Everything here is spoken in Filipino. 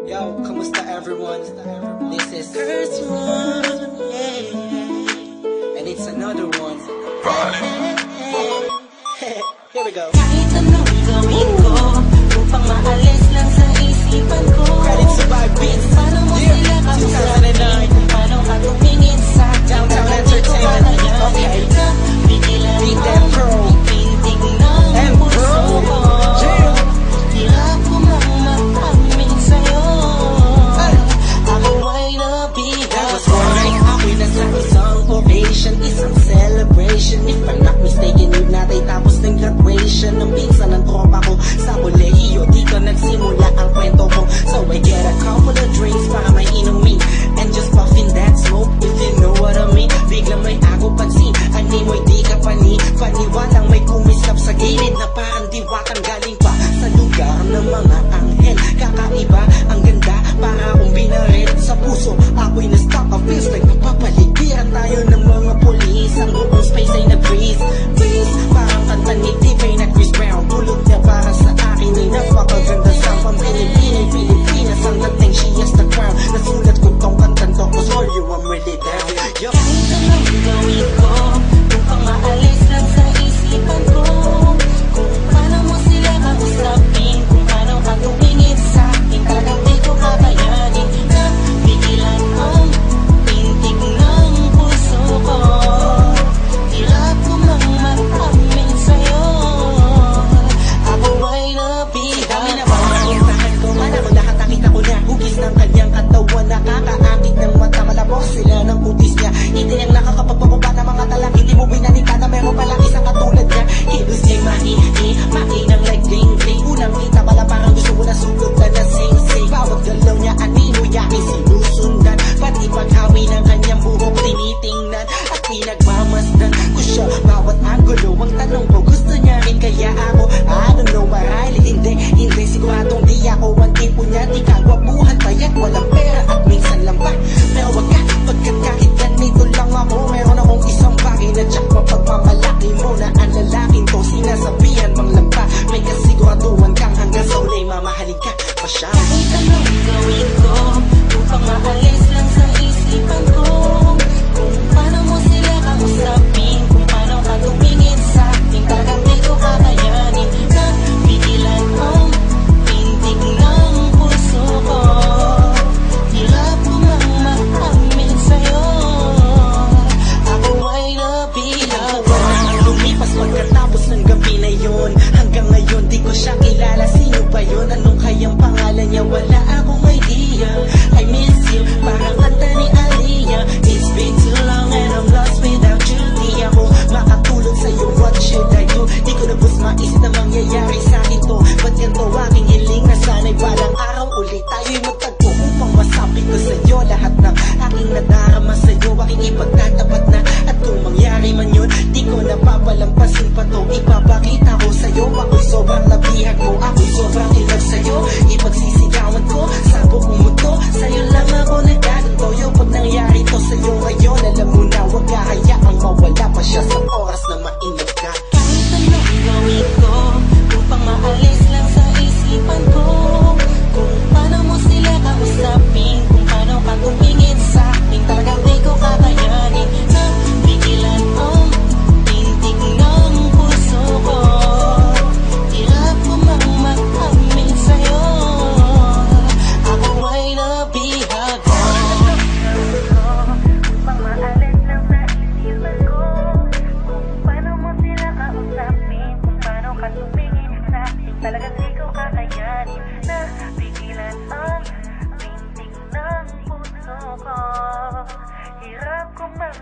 Yo, kamusta everyone? This is first one, yeah. And it's another one. Here we go. Kahit anong gawin ko upang maalis lang sa isipan ko. Credit to my beats. Paano mo sila kausapin? Kung paano ka tumingin sa Downtown Entertainment. Okay. Bigilan Beat that mo pro. pintig ng puso ko. Hirap ko mang makamin sa'yo. Ako ay nabihag. That was right. Ako'y nasa isang occasion, isang celebration. If I'm not mistaken, yun natin tapos ng graduation ng pinsan ng tropa ko sa kolehiyo. Dito nagsimula ang kwento ko. So I get a couple of drinks para may inumin and just puffin' that smoke, if you know what I mean. Biglang may ako pansin, ani mo'y di ka paniwalang may kumislap sa gilid na parang diwakang galing pa sa lugar ng mga anghel. Kakaiba, ang ganda, para akong binaril sa puso. Ako'y na-stuck, a feels like napapaligiran tayo ng mga polis. Ang buong space ay nag-freeze, parang kanta ni T-Pain na Chris Brown. Tulog niya para sa akin ay napakaganda sa Pilipinas. Ang dating she has the crown. Nasulat ko tong kantan to, cause for you I'm really down. Yo. Kahit anong gawin ko upang maalis lang sa isipan ko. Kung paano mo sila kausapin, kung paano ka tumingin sa akin, talagang di ko kakayanin na pigilan ang pintig ng puso ko. Hirap ko mang makamin sa'yo. Ako ay nabihag. Kami na ba ang usahan ko? Mana ko lahat nakita ko na hugis ng kanyang katawan. Nakakaakit ng mata, malabok sila ng kutis niya. Hindi niyang nakakapagpakuba ng mga talak. Hindi mo binalita na meron palang isang katulad niya. Kilos niya'y makinang like ding-ding. Unang kita pala parang gusto mo na sugot na sing-sing. Bawat galaw niya anino yakin sinusundan. Pati paghawi ng kanyang buhok tinitingnan at pinagmamasdan ko siya. Bawat angulo ang tanong ko, gusto niya rin kaya ako? I don't know, marahil hindi siguradong di ako ang tipo niya. Di kagwapuhan payat walang pera at minsan lang pa. Pero wag ka, pagkat kahit ganito lang ako, meron akong isang bagay na tsak mapagmamalaki mo na ang lalaking to sinasabihan mang lampa. May kasiguraduhan kang hanggang sa ulay mamahalin ka pa siya. Kahit anong gawin ko upang maalis lang sa isipan ko. Kung paano mo sila kausapin, kung paano ka tumingin sa akin, talagang di ko kakayanin na pigilan ang pintig ng puso ko. Hirap ko mang makamin sa'yo. Ako ay nabihag. Lumipas pagkatapos ng gabi na yun. Hanggang ngayon di ko siya kilala. Sino ba yun? Anong kayang pangalan niya? Wala akong idea. I miss you, parang kanta ni Aliyah. It's been too long and I'm lost without you. Di ako makatulog sa'yo, what should I do? Di ko na bus maisip na mangyayari sa'kin to. Ba't ganito aking hiling na sana'y balang araw ulit tayo'y magtagpo upang masabi ko sa'yo lahat ng aking nadarama sa'yo. Aking ipagtatapat na at kung mangyari man yun, di ko napapalampasin pa to. Ipapakita ko sa'yo, ako'y sobrang nabihag mo, ako'y sobrang in love sa'yo. Ipagsisigawan ko sa buong mundo, sa'yo lang ako nagkaganto. Yo, pag nangyari to sa'yo ngayon, alam mo na huwag kahayaang mawala pa siya sa oras na mainag ka. Kahit anong gawin ko upang maalis lang sa isipan ko. Kung paano mo sila kausapin, kung paano ka tumingin sa akin, talagang di ko kakayanin na pigilan ang pintig ng puso ko. Hirap ko mang makamin sa'yo. Ako ay nabihag. Upang maalis lang sa isipan ko. Kung paano mo sila kausapin, kung paano ka tumingin sa akin, talagang di ko kakayanin na pigilan ang pintig ng puso ko. Hirap ko mang